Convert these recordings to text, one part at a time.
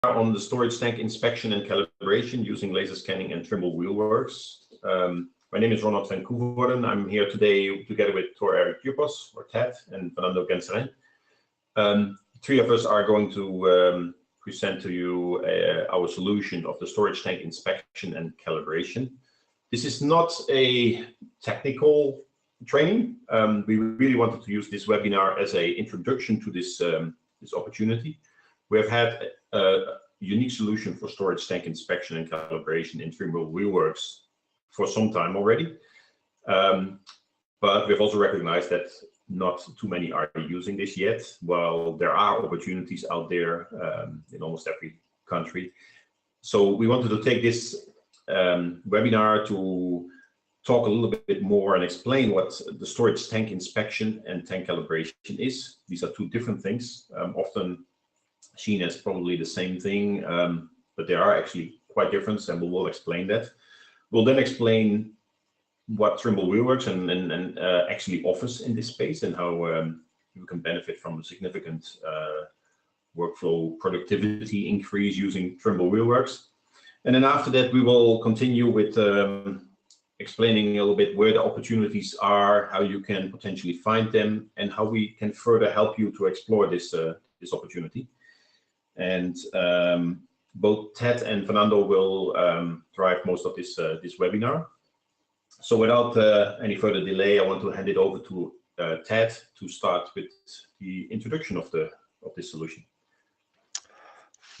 on the storage tank inspection and calibration using laser scanning and Trimble Wheelworks. My name is Ronald van Koevoorden. I'm here today together with Tor Erik Dupos, or Ted, and Fernando Genserin. Three of us are going to present to you our solution of the storage tank inspection and calibration. This is not a technical training. We really wanted to use this webinar as an introduction to this opportunity. We have had a unique solution for storage tank inspection and calibration in Trimble Wheelworks for some time already. But we've also recognized that not too many are using this yet, while there are opportunities out there in almost every country. So we wanted to take this webinar to talk a little bit more and explain what the storage tank inspection and tank calibration is. These are two different things, often seen as probably the same thing, but they are actually quite different, and we will explain that. We'll then explain what Trimble Wheelworks and actually offers in this space, and how you can benefit from a significant workflow productivity increase using Trimble Wheelworks. And then after that, we will continue with explaining a little bit where the opportunities are, how you can potentially find them, and how we can further help you to explore this this opportunity. And both Ted and Fernando will drive most of this this webinar. So without any further delay, I want to hand it over to Ted to start with the introduction of this solution.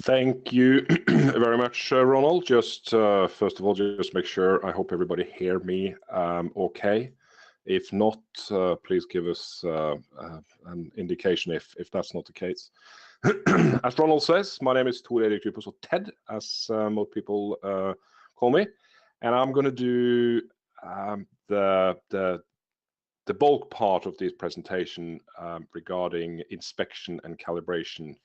Thank you very much, Ronald. Just first of all, just make sure, I hope everybody hear me okay. If not, please give us an indication if that's not the case. As Ronald says, my name is Tor Erik Dupos, or Ted, as most people call me, and I'm going to do the bulk part of this presentation regarding inspection and calibration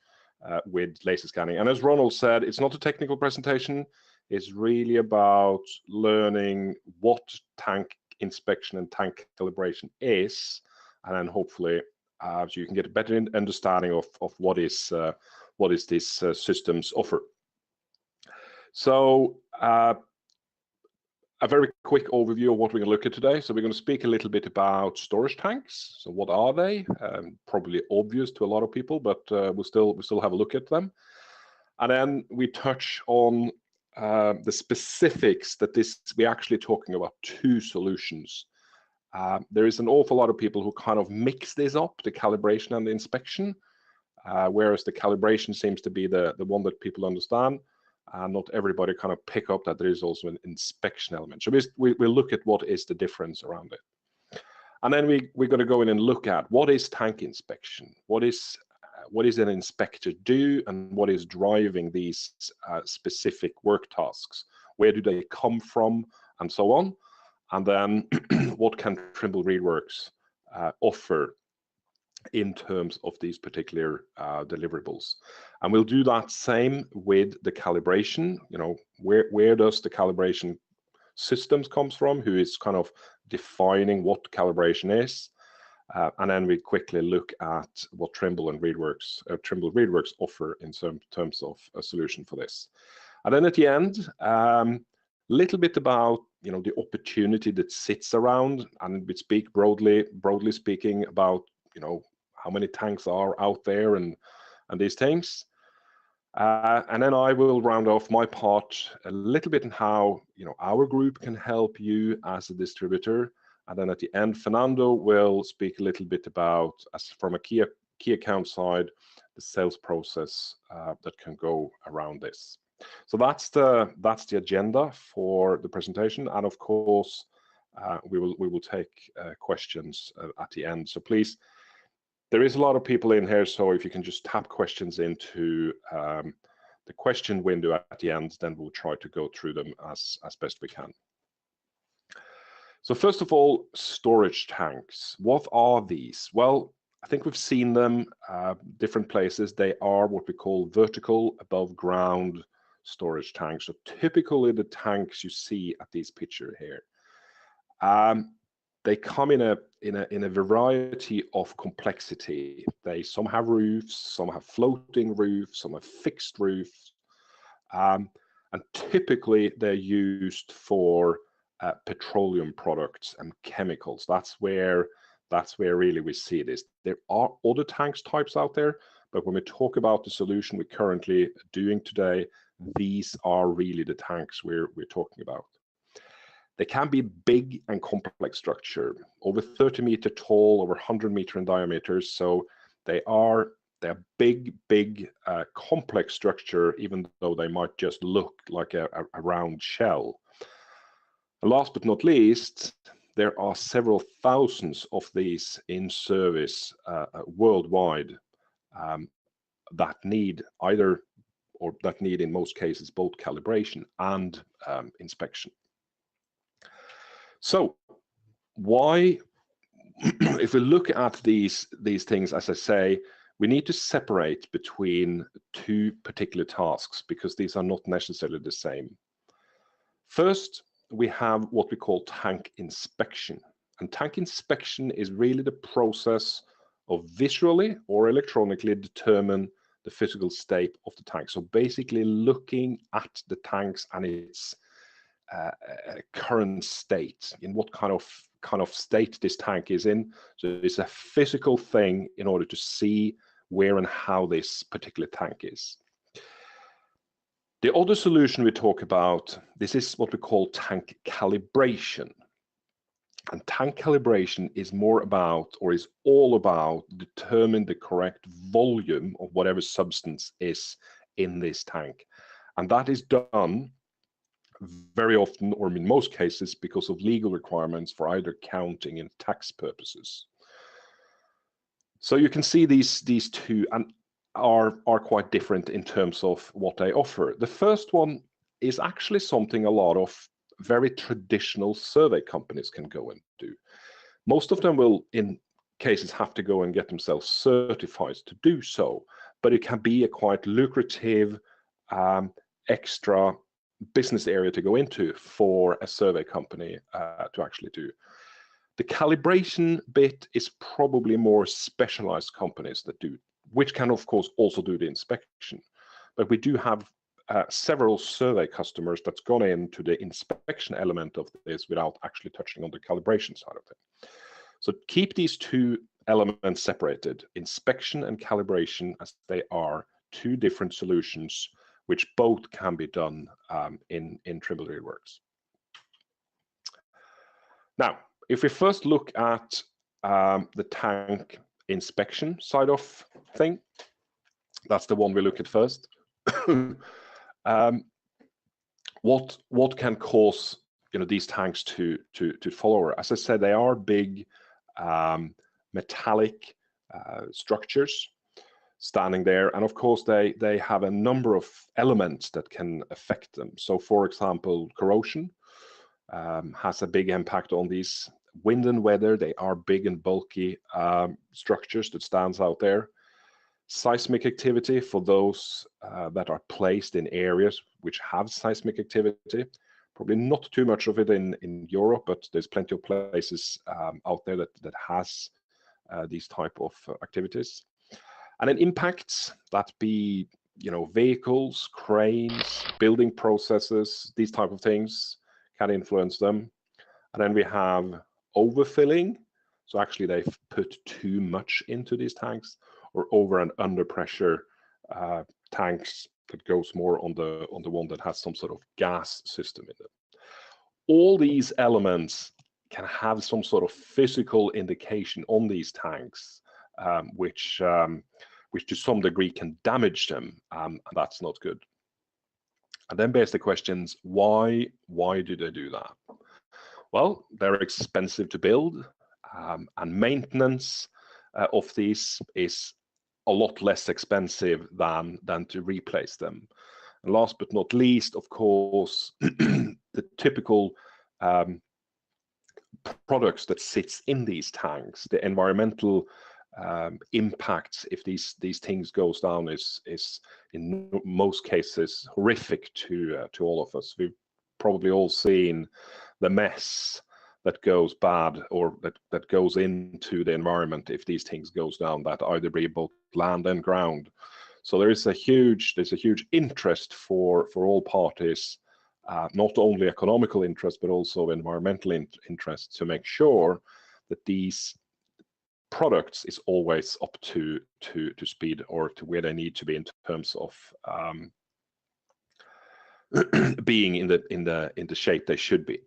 with laser scanning. And as Ronald said, it's not a technical presentation. It's really about learning what tank inspection and tank calibration is, and then hopefully so you can get a better understanding of what is these systems offer. So a very quick overview of what we're going to look at today. So we're going to speak a little bit about storage tanks. So what are they? Probably obvious to a lot of people, but we'll still have a look at them. And then we touch on the specifics that we're actually talking about two solutions. There is an awful lot of people who kind of mix this up, the calibration and the inspection, whereas the calibration seems to be the one that people understand. Not everybody kind of pick up that there is also an inspection element. So we'll look at what is the difference around it. And then we're going to go in and look at what is tank inspection, what is an inspector do, and what is driving these specific work tasks, where do they come from, and so on. And then what can Trimble Wheelworks offer in terms of these particular deliverables. And we'll do that same with the calibration. You know, where does the calibration systems comes from, who is kind of defining what calibration is, and then we quickly look at what Trimble Wheelworks offer in terms of a solution for this. And then at the end, little bit about, you know, the opportunity that sits around, and we speak broadly speaking about, you know, how many tanks are out there and these things. And then I will round off my part a little bit on how, you know, our group can help you as a distributor. And then at the end, Fernando will speak a little bit about, as from a key account side, the sales process that can go around this. So that's the agenda for the presentation, and of course we will take questions at the end. So please, there is a lot of people in here, so if you can just tap questions into the question window at the end, then we'll try to go through them as best we can. So first of all, storage tanks. What are these? Well, I think we've seen them different places. They are what we call vertical above ground storage tanks. So typically the tanks you see at this picture here, they come in a variety of complexity. Some have roofs, some have floating roofs, some have fixed roofs, And typically they're used for petroleum products and chemicals. That's where really we see this. There are other tanks types out there, but when we talk about the solution we're currently doing today, these are really the tanks we're talking about. They can be big and complex structure, over 30 meter tall, over 100 meter in diameter. So they're big, complex structure, even though they might just look like a round shell. And last but not least, there are several thousands of these in service worldwide that need in most cases both calibration and inspection. So why, if we look at these things, as I say, we need to separate between two particular tasks because these are not necessarily the same. First, we have what we call tank inspection. And tank inspection is really the process of visually or electronically determine the physical state of the tank. So basically looking at the tanks and its current state, in what kind of state this tank is in. So it's a physical thing in order to see where and how this particular tank is. The other solution we talk about, this is what we call tank calibration. And tank calibration is more about, or is all about, determining the correct volume of whatever substance is in this tank. And that is done very often, or in most cases, because of legal requirements for either counting and tax purposes. So you can see these two and are quite different in terms of what they offer. The first one is actually something a lot of very traditional survey companies can go and do. Most of them will, in cases, have to go and get themselves certified to do so, but it can be a quite lucrative extra business area to go into for a survey company to actually do. The calibration bit is probably more specialized companies that do, which can of course also do the inspection. But we do have several survey customers that's gone into the inspection element of this without actually touching on the calibration side of it. So keep these two elements separated, inspection and calibration, as they are two different solutions which both can be done in Trimble Reelworks. Now, if we first look at the tank inspection side of thing, that's the one we look at first. What can cause these tanks to fall over? As I said, they are big metallic structures standing there, and of course they have a number of elements that can affect them. So for example, corrosion has a big impact on these. Wind and weather, they are big and bulky structures that stands out there. Seismic activity, for those that are placed in areas which have seismic activity, probably not too much of it in Europe, but there's plenty of places out there that has these type of activities. And then impacts, that be vehicles, cranes, building processes, these type of things can influence them. And then we have overfilling, so actually they've put too much into these tanks, or over and under pressure tanks that goes more on the one that has some sort of gas system in it. All these elements can have some sort of physical indication on these tanks, which to some degree can damage them, and that's not good. And then there's the questions, why do they do that? Well, they're expensive to build, and maintenance of these is a lot less expensive than to replace them. And last but not least, of course, the typical products that sits in these tanks, the environmental impacts if these things goes down is in most cases horrific to all of us. We've probably all seen the mess that goes bad, or that goes into the environment if these things goes down, that either be both land and ground. So there's a huge interest for all parties, not only economical interest, but also environmental interest, to make sure that these products is always up to speed, or to where they need to be in terms of being in the shape they should be.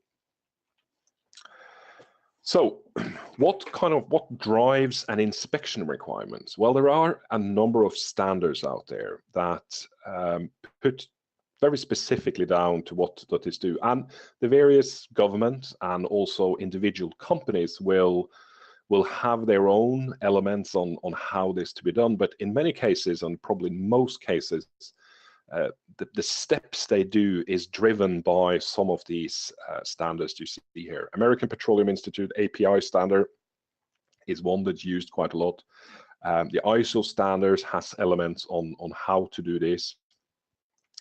So what drives an inspection requirements? Well, there are a number of standards out there that put very specifically down to what is due, and the various governments and also individual companies will have their own elements on how this to be done. But in many cases, and probably most cases, the steps they do is driven by some of these standards you see here. American Petroleum Institute API standard is one that's used quite a lot. The ISO standards has elements on how to do this.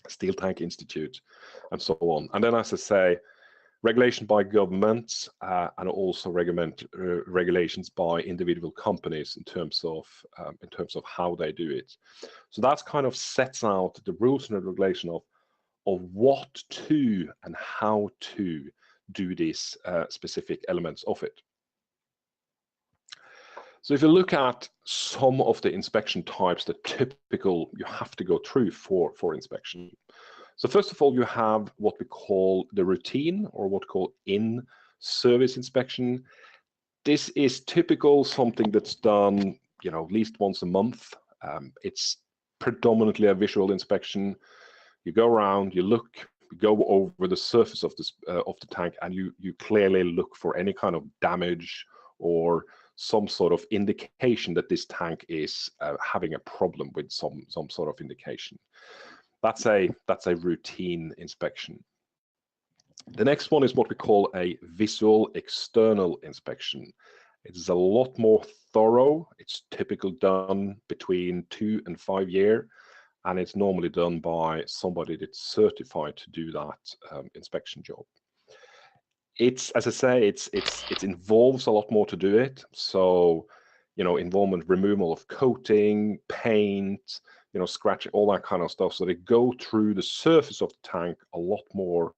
Steel Tank Institute, and so on. And then, as I say, regulation by governments and also regulations by individual companies in terms of how they do it. So that's kind of sets out the rules and the regulation of what to and how to do these specific elements of it. So if you look at some of the inspection types that typical you have to go through for inspection. So first of all, you have what we call the routine, or what we call in-service inspection. This is typical something that's done, at least once a month. It's predominantly a visual inspection. You go around, you look, you go over the surface of the tank, and you clearly look for any kind of damage or some sort of indication that this tank is having a problem with some sort of indication. That's a routine inspection. The next one is what we call a visual external inspection. It is a lot more thorough. It's typically done between 2 and 5 years, and it's normally done by somebody that's certified to do that inspection job. It's, as I say, it involves a lot more to do it. So, involvement, removal of coating, paint, scratching, all that kind of stuff. So they go through the surface of the tank a lot more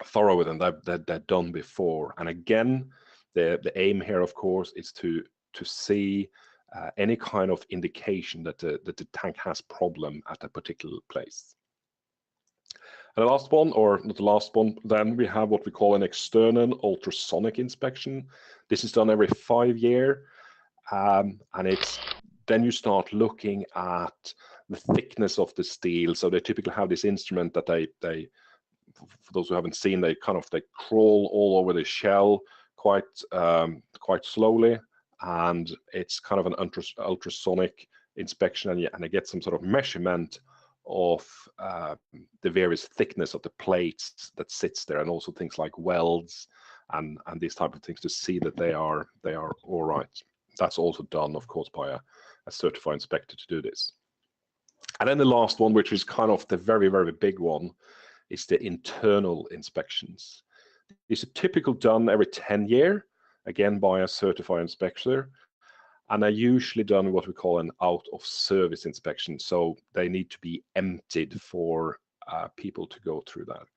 thorough than they've done before. And again, the aim here, of course, is to see any kind of indication that the tank has problem at a particular place. And the last one, or not the last one, then we have what we call an external ultrasonic inspection. This is done every 5 years, and then you start looking at the thickness of the steel. So they typically have this instrument that they for those who haven't seen, they crawl all over the shell quite slowly, and it's kind of an ultrasonic inspection, and they get some sort of measurement of the various thickness of the plates that sits there, and also things like welds and these type of things, to see that they are all right. That's also done, of course, by a certified inspector to do this. And then the last one, which is kind of the very, very big one, is the internal inspections. These are typically done every 10 years, again by a certified inspector, and are usually done what we call an out-of-service inspection. So they need to be emptied for people to go through that.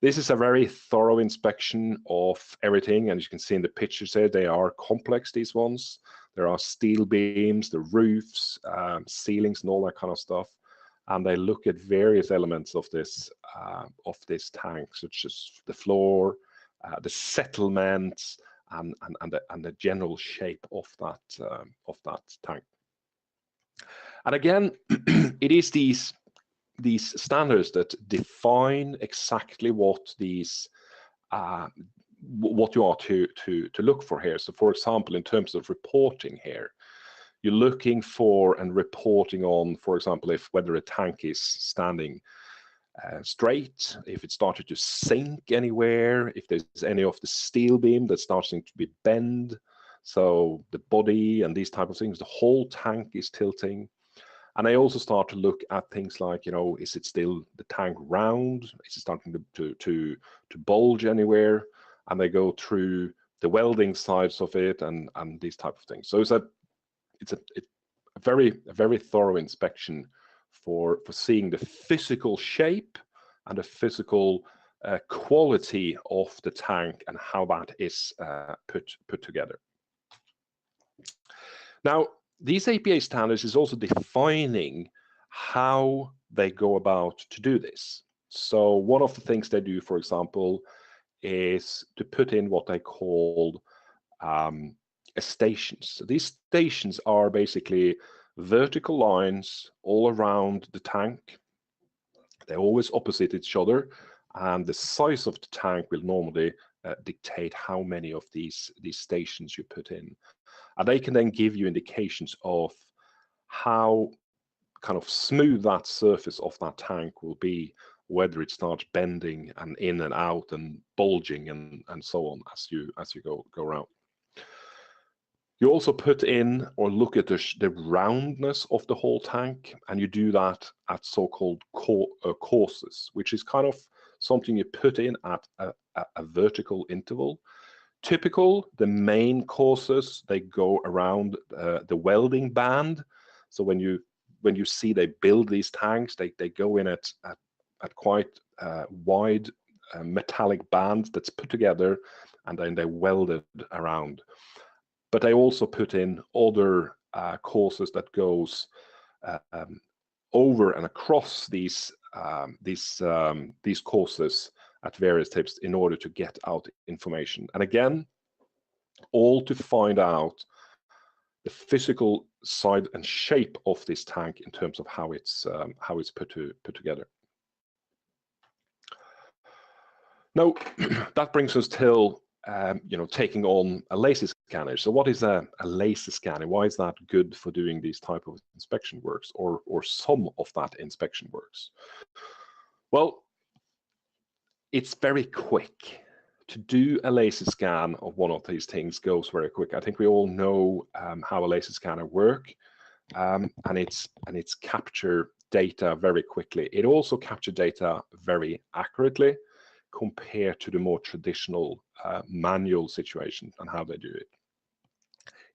This is a very thorough inspection of everything, and as you can see in the pictures here, they are complex, these ones. There are steel beams, the roofs, ceilings, and all that kind of stuff. And they look at various elements of this tank, such as the floor, the settlements, and the general shape of that tank. And again, it is these standards that define exactly what these what you are to look for here. So, for example, in terms of reporting here, you're looking for and reporting on, for example, whether a tank is standing straight, if it started to sink anywhere, if there's any of the steel beam that's starting to be bent, so the body and these type of things, the whole tank is tilting. And they also start to look at things like, is it still the tank round? Is it starting to bulge anywhere? And they go through the welding sides of it and these type of things. So it's a very thorough inspection for seeing the physical shape and the physical quality of the tank and how that is put together. Now, these APA standards is also defining how they go about to do this. So one of the things they do, for example, is to put in what they call stations. So these stations are basically vertical lines all around the tank. They're always opposite each other, and the size of the tank will normally dictate how many of these stations you put in. And they can then give you indications of how kind of smooth that surface of that tank will be, whether it starts bending and in and out and bulging and so on as you go around. You also put in or look at the roundness of the whole tank, and you do that at so-called courses, which is kind of something you put in at a vertical interval. The main courses, they go around the welding band. So when you see they build these tanks, they go in at quite wide metallic band that's put together, and then they weld it around. But they also put in other courses that goes over and across these courses at various tips in order to get out information. And again, all to find out the physical side and shape of this tank in terms of how it's put together. Now, that brings us till taking on a laser scanner. So what is a laser scanner? Why is that good for doing these type of inspection works, or some of that inspection works? Well, it's very quick. To do a laser scan of one of these things goes very quick. I think we all know how a laser scanner works, and it's capture data very quickly. It also capture data very accurately compared to the more traditional manual situation and how they do it.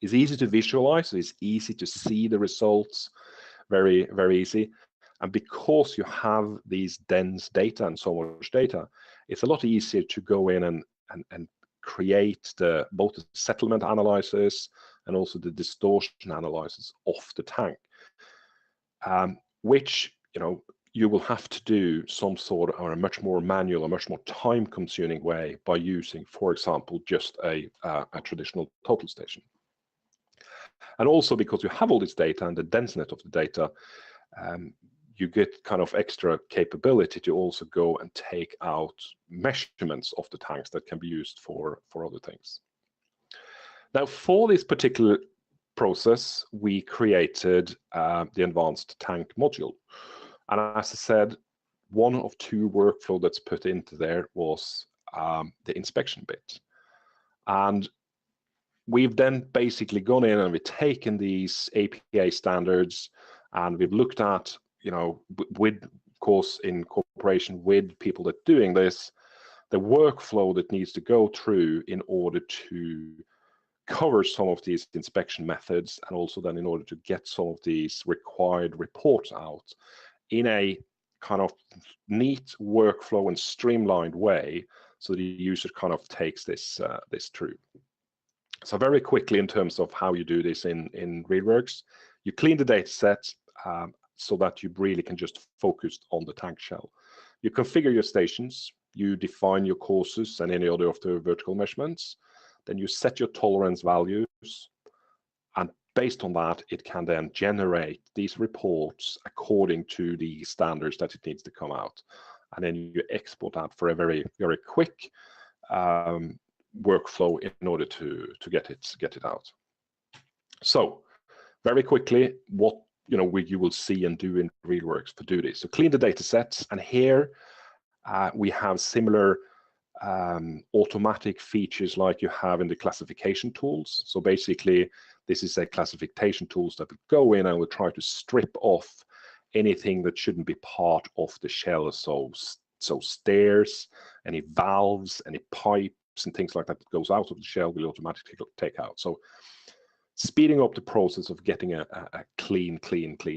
It's easy to visualize, so it's easy to see the results, very, very easy. And because you have these dense data and so much data, it's a lot easier to go in and create both the settlement analysis and also the distortion analysis of the tank, which you will have to do some sort of, or a much more manual, a much more time-consuming way by using, for example, just a traditional total station. And also because you have all this data and the denseness of the data, you get kind of extra capability to also go and take out measurements of the tanks that can be used for other things. Now, for this particular process, we created the advanced tank module. And as I said, one of two workflow that's put into there was the inspection bit. And we've then basically gone in and we've taken these APA standards and we've looked at, with, of course, in cooperation with people that are doing this, the workflow that needs to go through in order to cover some of these inspection methods, and also then in order to get some of these required reports out in a kind of neat workflow and streamlined way, so the user kind of takes this through. So very quickly, in terms of how you do this in RealWorks, you clean the data set so that you really can just focus on the tank shell. You configure your stations, you define your courses and any other of the vertical measurements, then you set your tolerance values, and based on that, it can then generate these reports according to the standards that it needs to come out. And then you export that for a very, very quick workflow in order to get it out. So very quickly, what you will see and do in RealWorks to do this. So clean the data sets, and here we have similar automatic features like you have in the classification tools. So basically, this is a classification tools that would go in and would try to strip off anything that shouldn't be part of the shell. So stairs, any valves, any pipes and things like that that goes out of the shell will automatically take out. So speeding up the process of getting a clean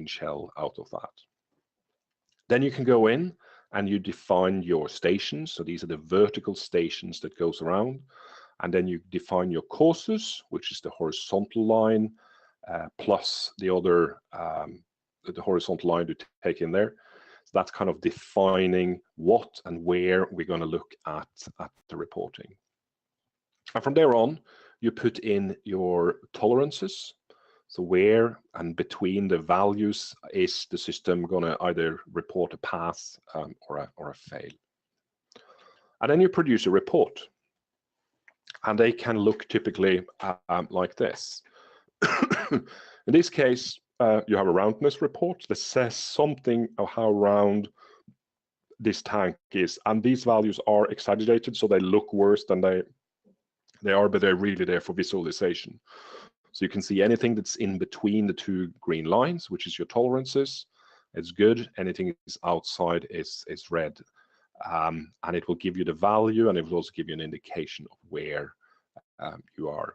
shell out of that. Then you can go in and you define your stations. So these are the vertical stations that goes around. And then you define your courses, which is the horizontal line, plus the other, the horizontal line to take in there. So that's kind of defining what and where we're going to look at the reporting. And from there on, you put in your tolerances. So where and between the values is the system going to either report a pass or a fail. And then you produce a report. And they can look typically like this. In this case, you have a roundness report that says something of how round this tank is. And these values are exaggerated, so they look worse than they are, but they're really there for visualization. So you can see anything that's in between the two green lines, which is your tolerances, it's good. Anything is outside is red. And it will give you the value, and it will also give you an indication of where you are.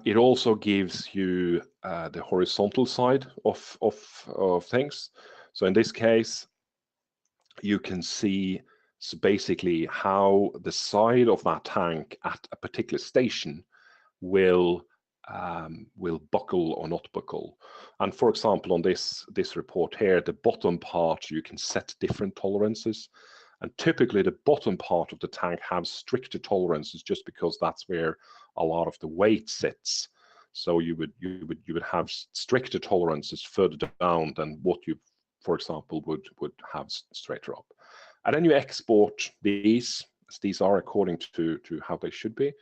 It also gives you the horizontal side of things. So in this case, you can see basically how the side of that tank at a particular station will buckle or not buckle. And for example, on this report here, the bottom part, you can set different tolerances. And typically the bottom part of the tank has stricter tolerances just because that's where a lot of the weight sits. So you would have stricter tolerances further down than what you, for example, would have straighter up. And then you export these, as these are according to how they should be,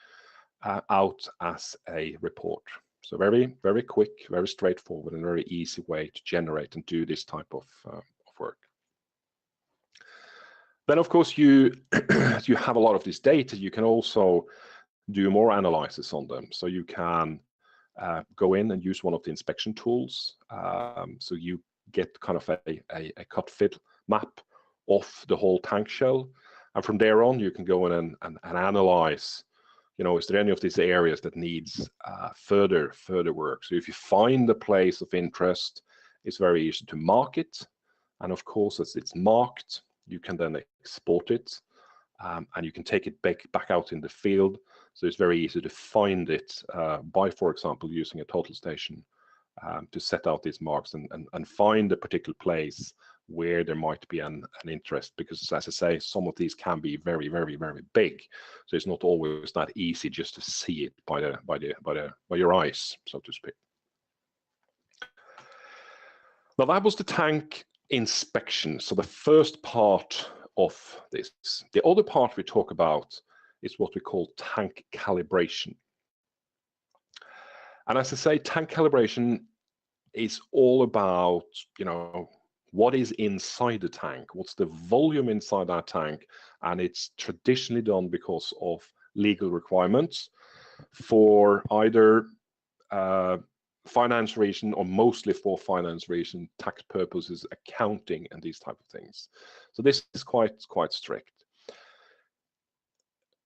out as a report. So very, very quick, very straightforward, and very easy way to generate and do this type of work. Then, of course, you have a lot of this data. You can also do more analysis on them. So you can go in and use one of the inspection tools. So you get kind of a cut fit map of the whole tank shell. And from there on, you can go in and analyze, is there any of these areas that needs further work? So if you find a place of interest, it's very easy to mark it. And of course, as it's marked, you can then export it, and you can take it back out in the field. So it's very easy to find it by, for example, using a total station to set out these marks and find a particular place where there might be an interest, because as I say, some of these can be very, very, very big. So it's not always that easy just to see it by your eyes, so to speak. Now that was the tank inspection. So the first part of this. The other part we talk about is what we call tank calibration. And as I say, tank calibration is all about, what is inside the tank, what's the volume inside that tank, and it's traditionally done because of legal requirements for either finance reason, or mostly for finance reason, tax purposes, accounting, and these type of things. So this is quite strict.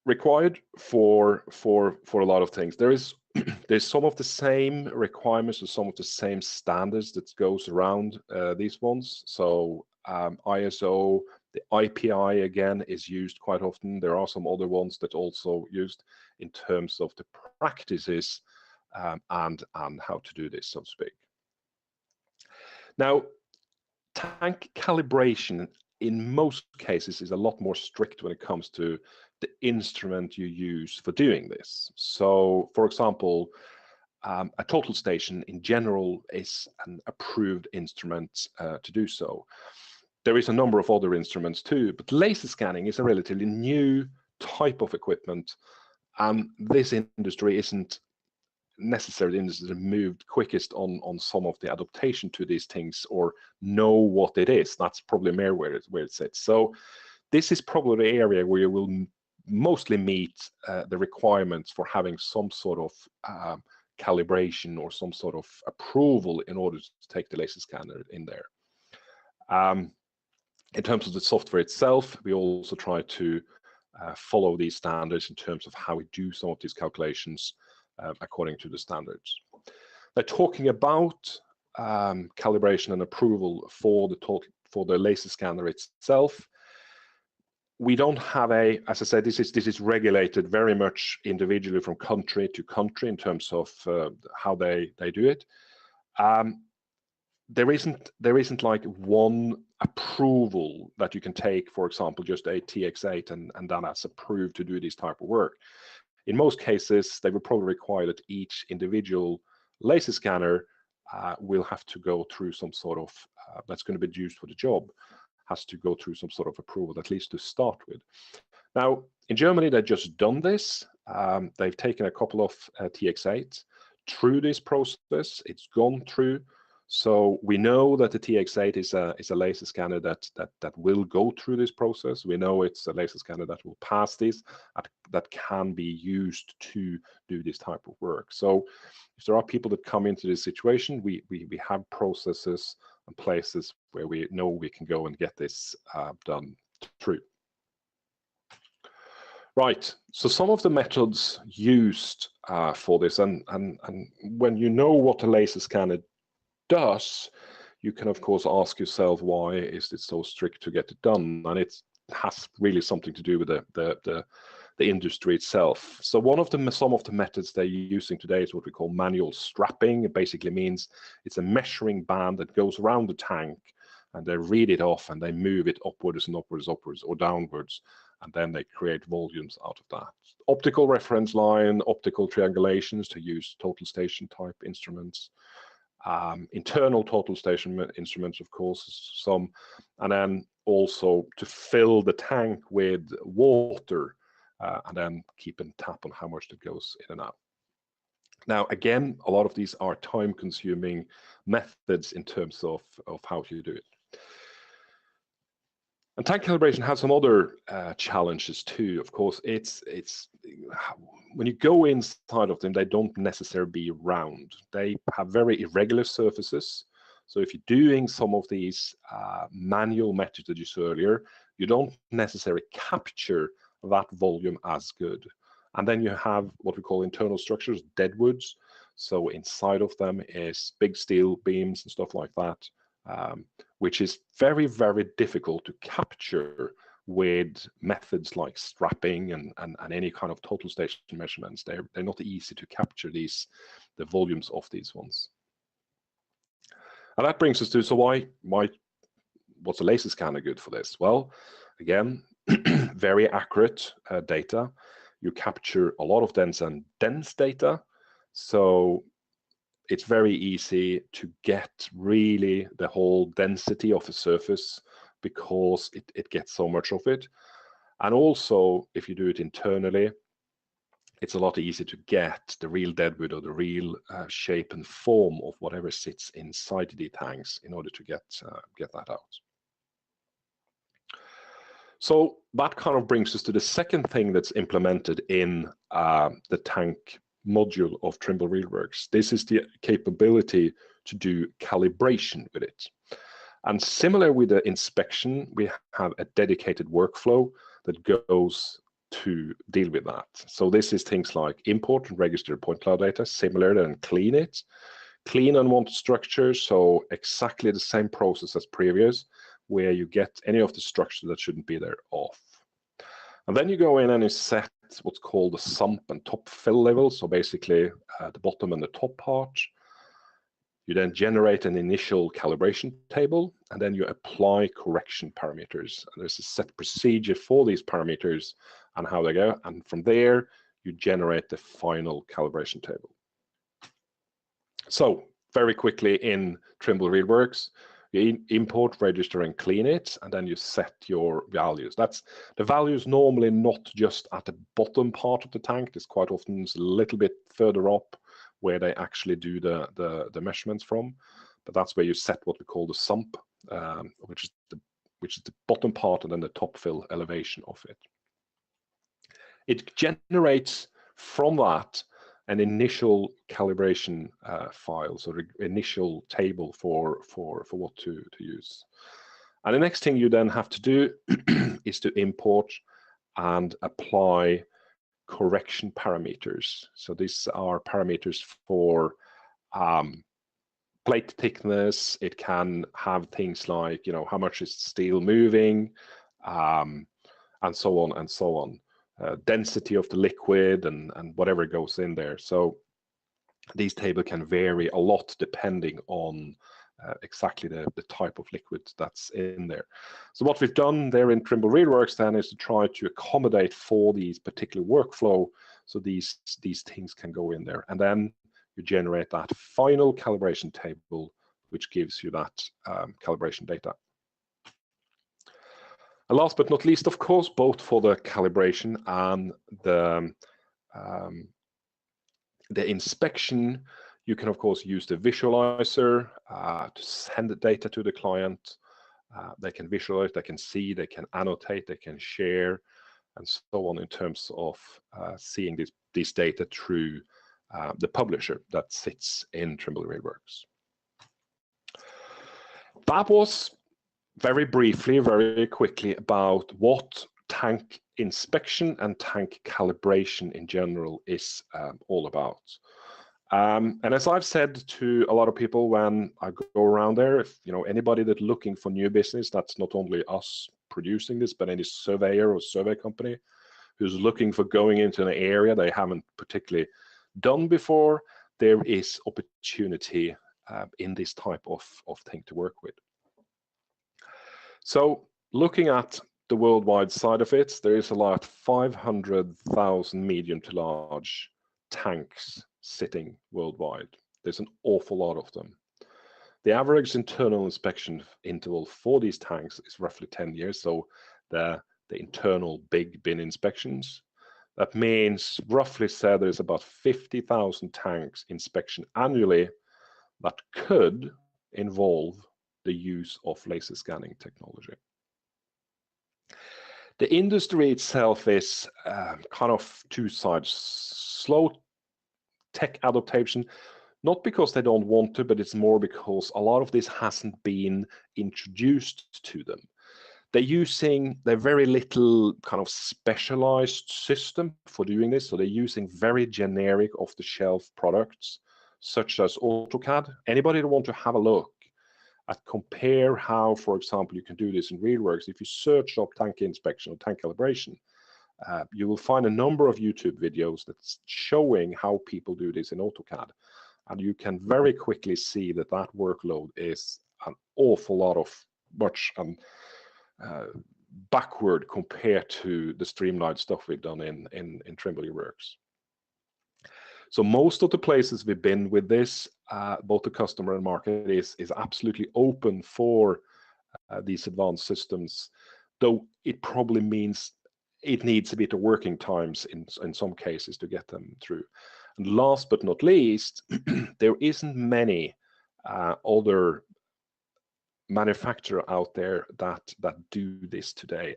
Required for a lot of things. There's some of the same requirements or some of the same standards that goes around these ones. So ISO, the IPI again is used quite often. There are some other ones that also used in terms of the practices and how to do this, so to speak. Now, tank calibration in most cases is a lot more strict when it comes to the instrument you use for doing this. So, for example, a total station in general is an approved instrument to do so. There is a number of other instruments too, but laser scanning is a relatively new type of equipment, and this industry isn't necessarily moved quickest on some of the adaptation to these things or know what it is. That's probably more where it sits. So this is probably the area where you will mostly meet the requirements for having some sort of calibration or some sort of approval in order to take the laser scanner in there. In terms of the software itself, we also try to follow these standards in terms of how we do some of these calculations according to the standards. They're talking about calibration and approval for the laser scanner itself. We don't have as I said, this is regulated very much individually from country to country in terms of how they do it. There isn't like one approval that you can take, for example, just a TX8 and then that's approved to do this type of work. In most cases, they will probably require that each individual laser scanner will have to go through some sort of, that's going to be used for the job, has to go through some sort of approval, at least to start with. Now, in Germany, they've just done this. They've taken a couple of TX8 through this process. It's gone through. So we know that the TX8 is a laser scanner that will go through this process. We know it's a laser scanner that will pass this, that can be used to do this type of work. So if there are people that come into this situation, we have processes and places where we know we can go and get this done through. Right, so some of the methods used for this, and when you know what a laser scanner does, you can of course ask yourself, why is it so strict to get it done? And it has really something to do with the industry itself. So some of the methods they're using today is what we call manual strapping. It basically means it's a measuring band that goes around the tank, and they read it off and they move it upwards and upwards or downwards, and then they create volumes out of that. Optical reference line, optical triangulations to use total station type instruments, internal total station instruments, of course, some, and then also to fill the tank with water and then keep in tap on how much that goes in and out. Now, again, a lot of these are time-consuming methods in terms of how you do it. And tank calibration has some other challenges too. Of course, it's when you go inside of them, they don't necessarily be round. They have very irregular surfaces. So if you're doing some of these manual methods that you saw earlier, you don't necessarily capture that volume as good. And then you have what we call internal structures, deadwoods. So inside of them is big steel beams and stuff like that, which is very, very difficult to capture with methods like strapping and any kind of total station measurements. They're not easy to capture the volumes of these ones. And that brings us to, so what's a laser scanner good for this? Well, again, very accurate data. You capture a lot of dense data. So it's very easy to get really the whole density of the surface because it gets so much of it. And also, if you do it internally, it's a lot easier to get the real deadwood or the real shape and form of whatever sits inside the tanks in order to get that out. So that kind of brings us to the second thing that's implemented in the tank module of Trimble RealWorks. This is the capability to do calibration with it. And similar with the inspection, we have a dedicated workflow that goes to deal with that. So this is things like import and register point cloud data, similar, and clean it. Clean unwanted structures, so exactly the same process as previous, where you get any of the structure that shouldn't be there off. And then you go in and you set what's called the sump and top fill level, so basically the bottom and the top part. You then generate an initial calibration table, and then you apply correction parameters. And there's a set procedure for these parameters and how they go, and from there you generate the final calibration table. So very quickly in Trimble RealWorks, you import, register, and clean it, and then you set your values. That's the values normally not just at the bottom part of the tank. It's quite often a little bit further up where they actually do the measurements from. But that's where you set what we call the sump, which is the bottom part and then the top fill elevation of it. It generates from that an initial calibration file, so the initial table for what to use. And the next thing you then have to do is to import and apply correction parameters. So these are parameters for plate thickness. It can have things like, you know, how much is steel moving, and so on and so on. Density of the liquid and whatever goes in there. So these tables can vary a lot depending on exactly the type of liquid that's in there. So what we've done there in Trimble RealWorks then is to try to accommodate for these particular workflow, so these things can go in there, and then you generate that final calibration table, which gives you that calibration data. And last but not least, of course, both for the calibration and the inspection, you can of course use the visualizer to send the data to the client. They can visualize, they can see, they can annotate, they can share, and so on in terms of seeing this data through the publisher that sits in Trimble RealWorks. That was very briefly, very quickly about what tank inspection and tank calibration in general is all about. And as I've said to a lot of people when I go around there, if you know anybody that's looking for new business, that's not only us producing this, but any surveyor or survey company who's looking for going into an area they haven't particularly done before, there is opportunity in this type of thing to work with. So looking at the worldwide side of it, there is about 500,000 medium to large tanks sitting worldwide. There's an awful lot of them. The average internal inspection interval for these tanks is roughly 10 years. So the internal big bin inspections, that means roughly said there's about 50,000 tanks inspection annually that could involve the use of laser scanning technology. The industry itself is kind of two sides. Slow tech adaptation, not because they don't want to, but it's more because a lot of this hasn't been introduced to them. They're very little kind of specialized system for doing this. So they're using very generic off-the-shelf products, such as AutoCAD. Anybody that want to have a look at compare how, for example, you can do this in RealWorks, if you search up tank inspection or tank calibration, you will find a number of YouTube videos that's showing how people do this in AutoCAD. And you can very quickly see that that workload is an awful lot of much backward compared to the streamlined stuff we've done in Trimble RealWorks. So most of the places we've been with this, both the customer and market is absolutely open for these advanced systems, though it probably means it needs a bit of working times in some cases to get them through. And last but not least, there isn't many other manufacturer out there that do this today.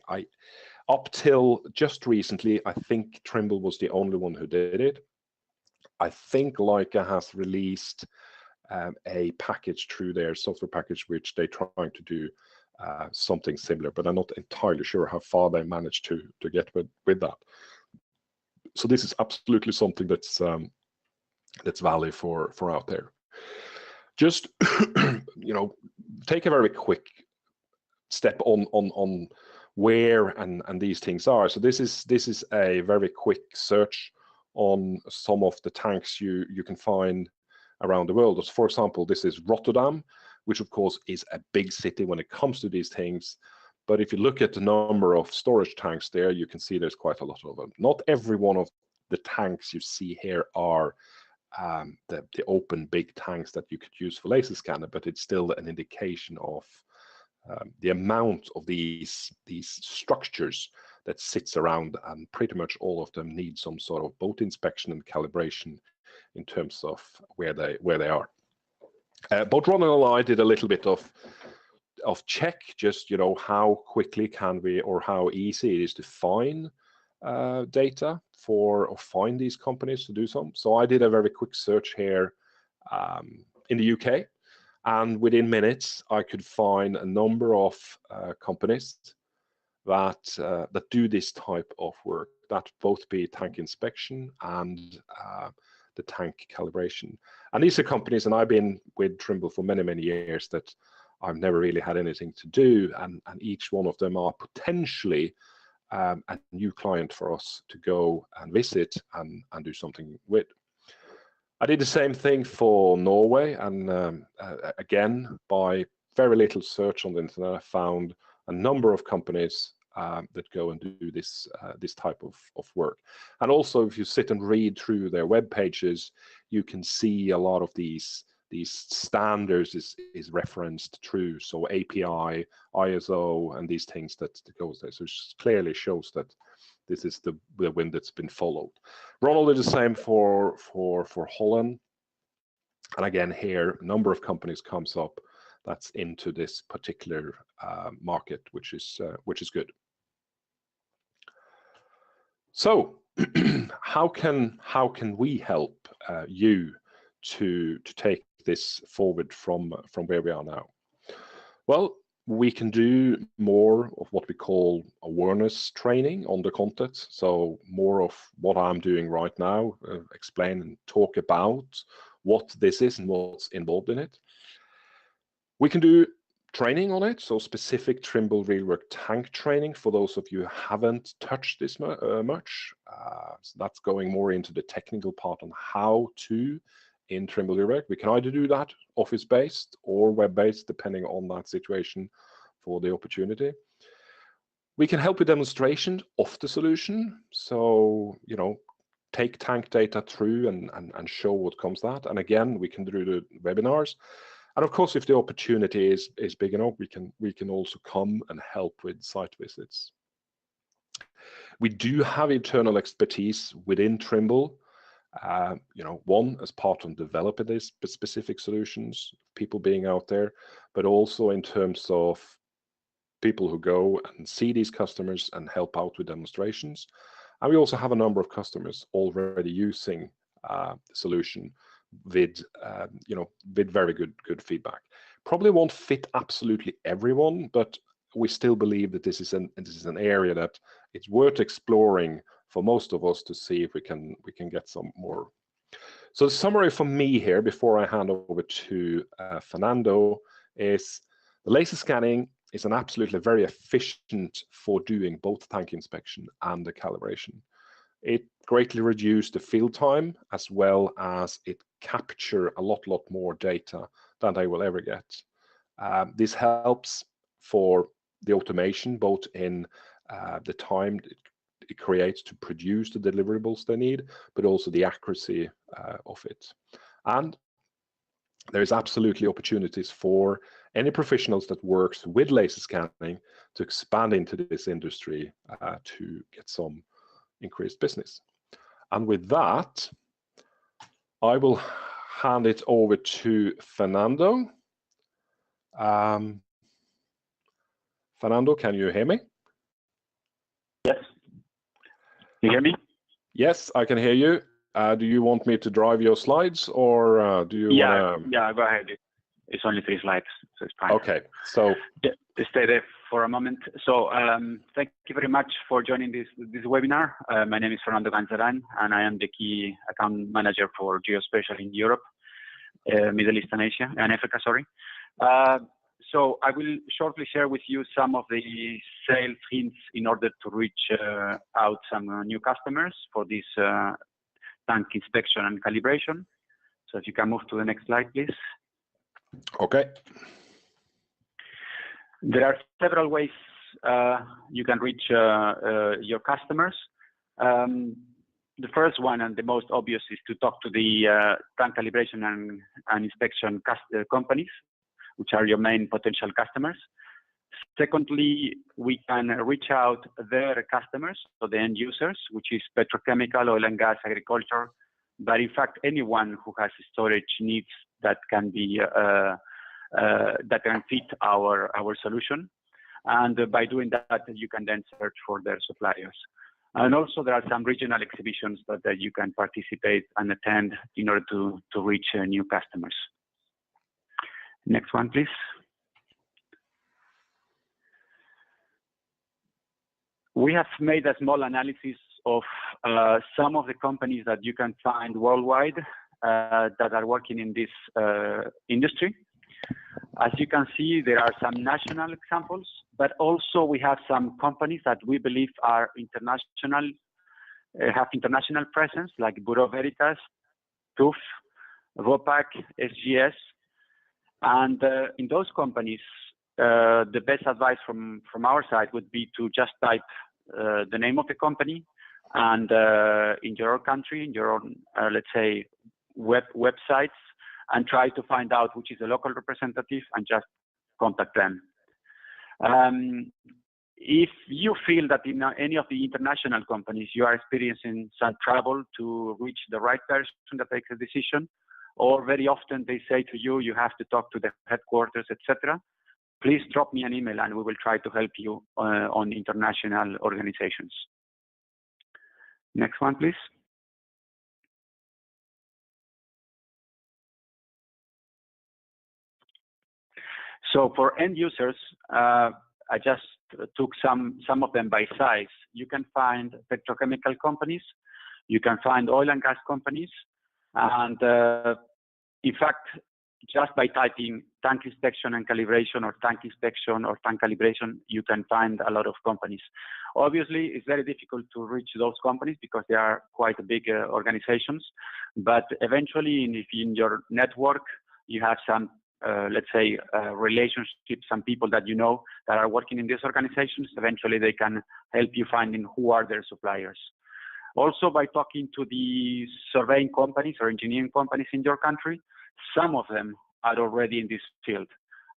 Up till just recently, I think Trimble was the only one who did it. I think Leica has released a package through their software package, which they're trying to do something similar, but I'm not entirely sure how far they managed to get with that. So this is absolutely something that's valid for out there. Just you know, take a very quick step on where and these things are. So this is a very quick search on some of the tanks you can find around the world. For example, this is Rotterdam, which of course is a big city when it comes to these things. But if you look at the number of storage tanks there, you can see there's quite a lot of them. Not every one of the tanks you see here are the open big tanks that you could use for laser scanner, but it's still an indication of the amount of these structures that sits around, and pretty much all of them need some sort of both inspection and calibration in terms of where they are. Both Ron and I did a little bit of check, just you know, how quickly can we, or how easy it is to find data or find these companies to do some. So I did a very quick search here in the UK, and within minutes I could find a number of companies that that do this type of work, that both be tank inspection and the tank calibration. And these are companies, and I've been with Trimble for many, many years, that I've never really had anything to do, and each one of them are potentially a new client for us to go and visit and do something with. I did the same thing for Norway, and again, by very little search on the internet, I found a number of companies that go and do this this type of work. And also, if you sit and read through their web pages, you can see a lot of these standards is referenced through. So API, ISO, and these things that goes there. So it clearly shows that this is the wind that's been followed. Ronald did the same for Holland. And again, here, a number of companies comes up that's into this particular market, which is good. So how can we help you to take this forward from where we are now? Well, we can do more of what we call awareness training on the content. So more of what I'm doing right now, explain and talk about what this is and what's involved in it. We can do training on it, so specific Trimble RealWork tank training for those of you who haven't touched this much. So that's going more into the technical part on how to in Trimble RealWork. We can either do that office-based or web-based, depending on that situation for the opportunity. We can help with demonstration of the solution. So, you know, take tank data through and show what comes that. And again, we can do the webinars. And of course, if the opportunity is big enough, we can also come and help with site visits. We do have internal expertise within Trimble. You know, one as part of developing these specific solutions, people being out there, but also in terms of people who go and see these customers and help out with demonstrations. And we also have a number of customers already using the solution with you know, with very good feedback. Probably won't fit absolutely everyone, but we still believe that this is an area that it's worth exploring for most of us to see if we can get some more. So the summary for me here before I hand over to Fernando is the laser scanning is an absolutely very efficient for doing both tank inspection and the calibration. It greatly reduced the field time, as well as it capture a lot more data than they will ever get. This helps for the automation, both in the time it creates to produce the deliverables they need, but also the accuracy of it. And there is absolutely opportunities for any professionals that works with laser scanning to expand into this industry to get some increased business. And with that, I will hand it over to Fernando. Fernando, can you hear me? Yes. You hear me? Yes, I can hear you. Do you want me to drive your slides, or do you want to... Yeah, go ahead. It's only 3 slides, so it's fine. Okay, so... Stay there for a moment. So thank you very much for joining this webinar. My name is Fernando Ganzaran, and I am the key account manager for Geospatial in Europe, Middle East and Asia, and Africa, sorry. So I will shortly share with you some of the sales hints in order to reach out some new customers for this tank inspection and calibration. So if you can move to the next slide, please. Okay. There are several ways you can reach your customers. The first one and the most obvious is to talk to the tank calibration and inspection companies, which are your main potential customers. Secondly, we can reach out their customers, so the end users, which is petrochemical, oil and gas, agriculture, but in fact anyone who has storage needs that can be that can fit our solution. And by doing that, you can then search for their suppliers. And also there are some regional exhibitions that you can participate and attend in order to reach new customers. Next one, please. we have made a small analysis of some of the companies that you can find worldwide that are working in this industry. As you can see, there are some national examples, but also we have some companies that we believe are international, have international presence, like Bureau Veritas, TÜV, Vopak, SGS. And in those companies, the best advice from our side would be to just type the name of the company and in your country, in your own, let's say, websites, and try to find out which is the local representative and just contact them. If you feel that in any of the international companies you are experiencing some trouble to reach the right person that takes a decision, or very often they say to you, you have to talk to the headquarters, etc., please drop me an email and we will try to help you on international organizations. Next one, please. So for end users, I just took some of them by size. You can find petrochemical companies, you can find oil and gas companies, and in fact, just by typing tank inspection and calibration or tank inspection or tank calibration, you can find a lot of companies. Obviously, it's very difficult to reach those companies because they are quite big organizations, but eventually if in your network you have some let's say, relationships, some people that you know that are working in these organizations, eventually they can help you finding who are their suppliers. Also, by talking to the surveying companies or engineering companies in your country, some of them are already in this field.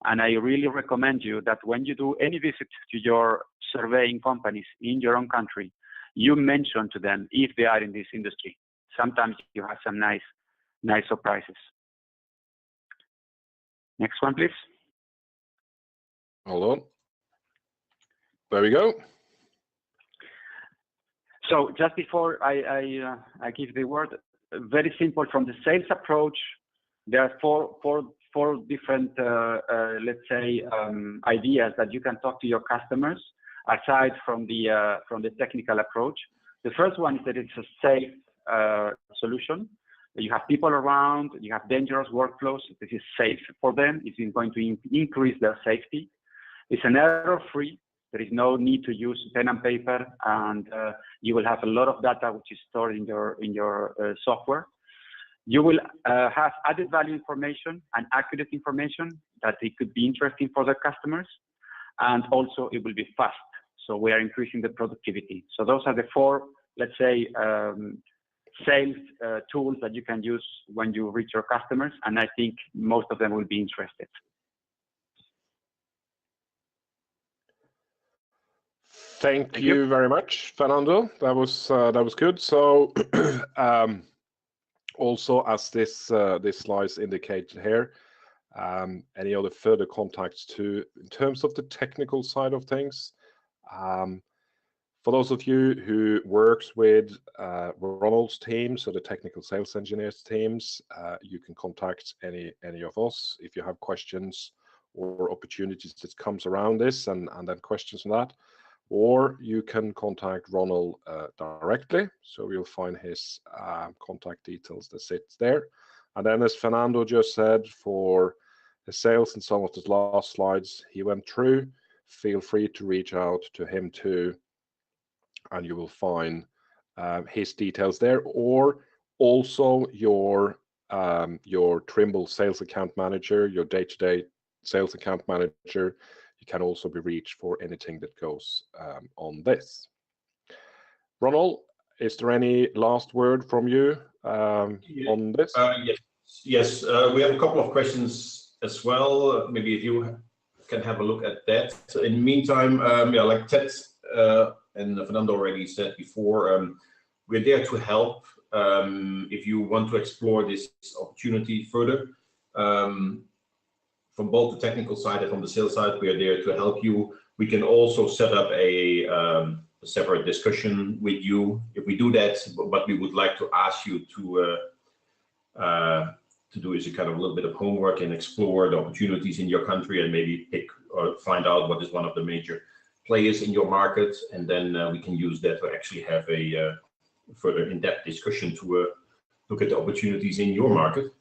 And I really recommend you that when you do any visit to your surveying companies in your own country, you mention to them if they are in this industry. Sometimes you have some nice surprises. Next one, please. Hold on. There we go. So just before I give the word, very simple from the sales approach, there are four different, let's say, ideas that you can talk to your customers aside from the technical approach. The first one is that it's a safe solution. You have people around, you have dangerous workflows. This is safe for them. It's going to increase their safety. It's an error-free. There is no need to use pen and paper, and you will have a lot of data which is stored in your software. You will have added value information and accurate information that it could be interesting for the customers, and also it will be fast. So we are increasing the productivity. So those are the four, let's say, sales tools that you can use when you reach your customers, and I think most of them will be interested. Thank you very much, Fernando. That was good. So also, as this slides indicated here, any other further contacts in terms of the technical side of things. For those of you who works with Ronald's team, so the technical sales engineers teams, you can contact any of us if you have questions or opportunities that comes around this and then questions on that. Or you can contact Ronald directly. So you'll find his contact details that sits there. And then, as Fernando just said, for the sales and some of the last slides he went through, feel free to reach out to him too, and you will find his details there, or also your Trimble sales account manager, your day-to-day sales account manager. You can also be reached for anything that goes on this. Ronald, is there any last word from you on this? Yes. We have a couple of questions as well. Maybe if you can have a look at that. So in the meantime, like Ted and Fernando already said before, we're there to help if you want to explore this opportunity further. From both the technical side and from the sales side, we are there to help you. We can also set up a separate discussion with you if we do that. But we would like to ask you to do is a kind of a little bit of homework and explore the opportunities in your country and maybe pick or find out what is one of the major players in your market, and then we can use that to actually have a further in-depth discussion to look at the opportunities in your market.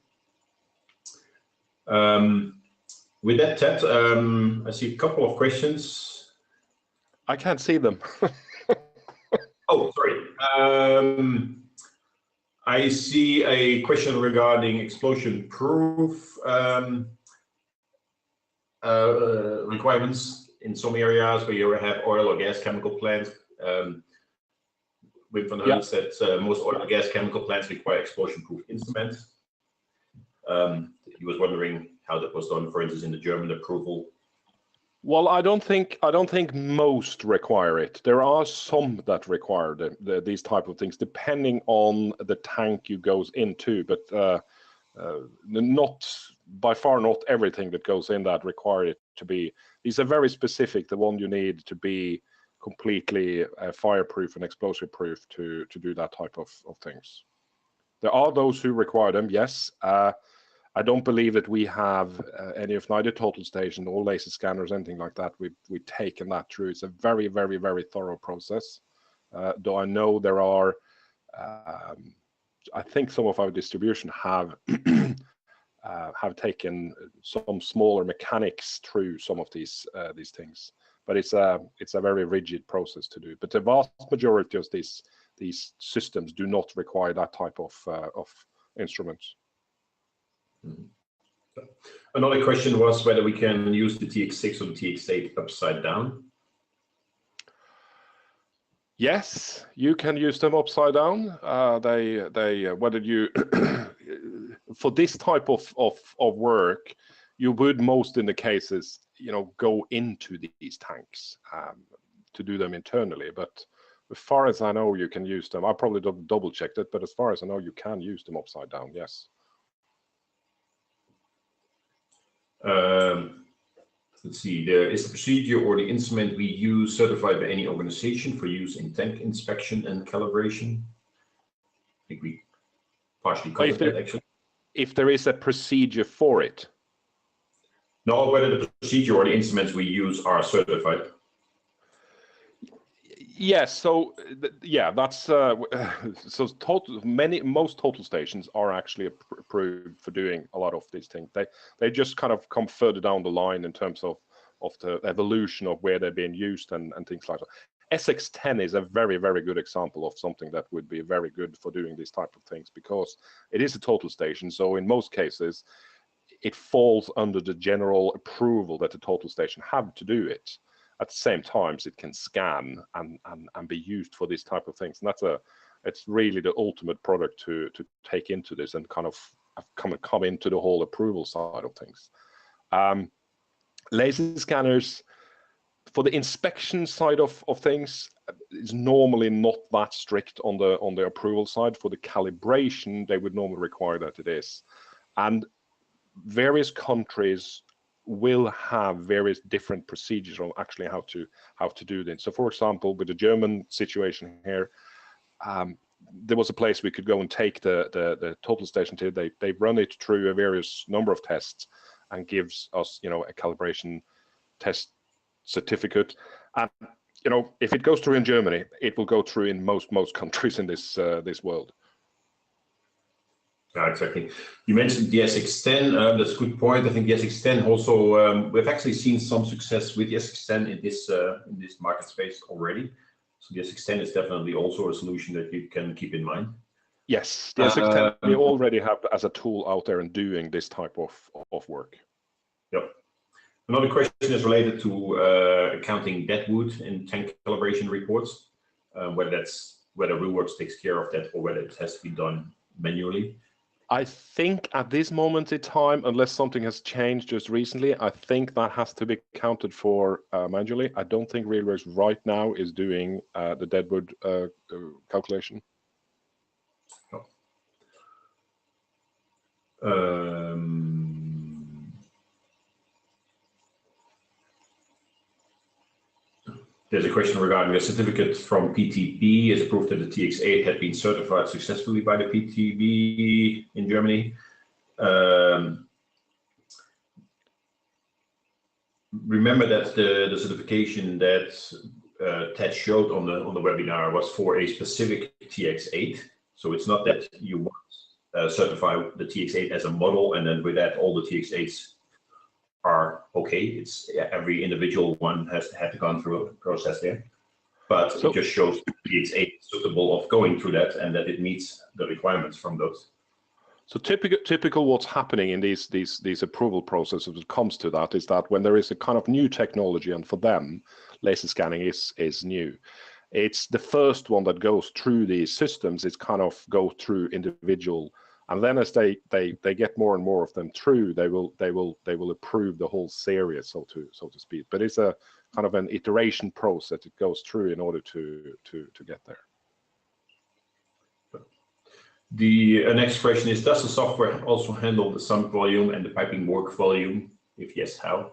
With that, Ted, I see a couple of questions. I can't see them. Oh, sorry. I see a question regarding explosion-proof requirements in some areas where you have oil or gas chemical plants. Wim van Heulen said most oil and gas chemical plants require explosion-proof instruments. He was wondering how that was done, for instance, in the German approval. Well, I don't think most require it. There are some that require these type of things, depending on the tank you goes into. But not by far not everything that goes in that require it to be. These are very specific. The one you need to be completely fireproof and explosive proof to do that type of things. There are those who require them. Yes. I don't believe that we have any of neither total station or laser scanners, anything like that. We've taken that through. It's a very, very, very thorough process. Though I know there are, I think some of our distribution have taken some smaller mechanics through some of these things. But it's a very rigid process to do. But the vast majority of these systems do not require that type of instruments. Another question was whether we can use the TX6 or the TX8 upside down. Yes, you can use them upside down. Whether you for this type of work, you would most in the cases, go into these tanks to do them internally. But as far as I know, you can use them. I probably double checked it, but as far as I know, you can use them upside down. Yes. Let's see, is the procedure or the instrument we use certified by any organization for use in tank inspection and calibration? I think we partially covered that, actually. If there is a procedure for it? No, whether the procedure or the instruments we use are certified. Yes, so yeah, that's so most total stations are actually approved for doing a lot of these things. They just kind of come further down the line in terms of the evolution of where they're being used and things like that. SX10 is a very, very good example of something that would be very good for doing these type of things, because it is a total station. So in most cases, it falls under the general approval that the total station have to do it. At the same time, it can scan and be used for these type of things. And it's really the ultimate product to take into this and kind of come into the whole approval side of things. Laser scanners for the inspection side of things is normally not that strict on the approval side. For the calibration, they would normally require that it is. And various countries will have various different procedures on actually how to do this. So for example, with the German situation here, there was a place we could go and take the total station to. They run it through a various number of tests and gives us a calibration test certificate. And if it goes through in Germany, it will go through in most countries in this world. Yeah, exactly. You mentioned the SX10. That's a good point. I think the SX10 also, we've actually seen some success with the SX10 in this market space already. So the SX10 is definitely also a solution that you can keep in mind. Yes, the SX10 we already have as a tool out there and doing this type of work. Yep. Another question is related to accounting deadwood in tank calibration reports, whether RealWorks takes care of that or whether it has to be done manually. I think at this moment in time, unless something has changed just recently, I think that has to be accounted for manually. I don't think RealWorks right now is doing the deadwood calculation. There's a question regarding a certificate from PTB as proof that the TX8 had been certified successfully by the PTB in Germany. remember that the certification that Ted showed on the webinar was for a specific TX8. So it's not that you certify the TX8 as a model, and then with that all the TX8s are okay. It's every individual one has had to go through a process there, but it just shows the TX8 is suitable of going through that and that it meets the requirements from those. So typical what's happening in these approval processes when it comes to that is that when there is a kind of new technology, and for them laser scanning is new, it's the first one that goes through these systems. It's kind of go through individual, and then as they get more and more of them through, they will approve the whole series, so to speak. But it's a kind of an iteration process it goes through in order to get there. The next question is, does the software also handle the sump volume and the piping work volume? If yes, how?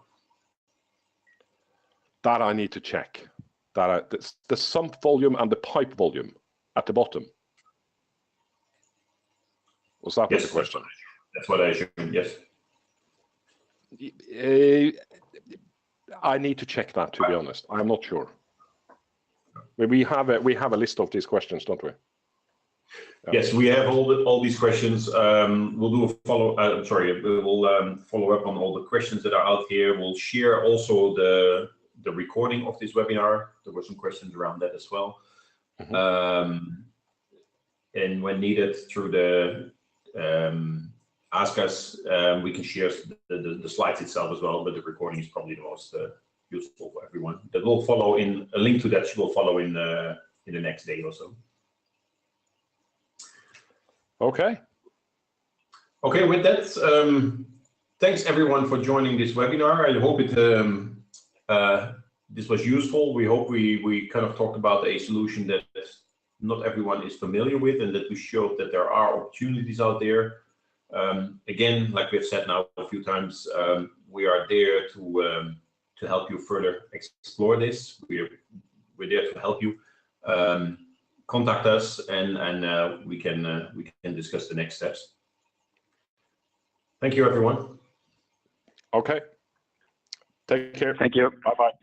That I need to check. The sump volume and the pipe volume at the bottom. Was that the question? That's what I assume, yes. I need to check that, to be honest. I'm not sure. We have a list of these questions, don't we? Yes, we have all these questions. We'll do a follow. We'll follow up on all the questions that are out here. We'll share also the recording of this webinar. There were some questions around that as well. And when needed through the ask us, we can share the slides itself as well. But the recording is probably the most useful for everyone. That will follow in a link to that will follow in the next day or so. Okay. Okay, with that, thanks everyone for joining this webinar. I hope this was useful. We hope we kind of talked about a solution that not everyone is familiar with, and that we showed that there are opportunities out there. Again, like we've said now a few times, we are there to help you further explore this. We're there to help you. Contact us, and we can discuss the next steps. Thank you, everyone. Okay. Take care. Thank you. Bye-bye.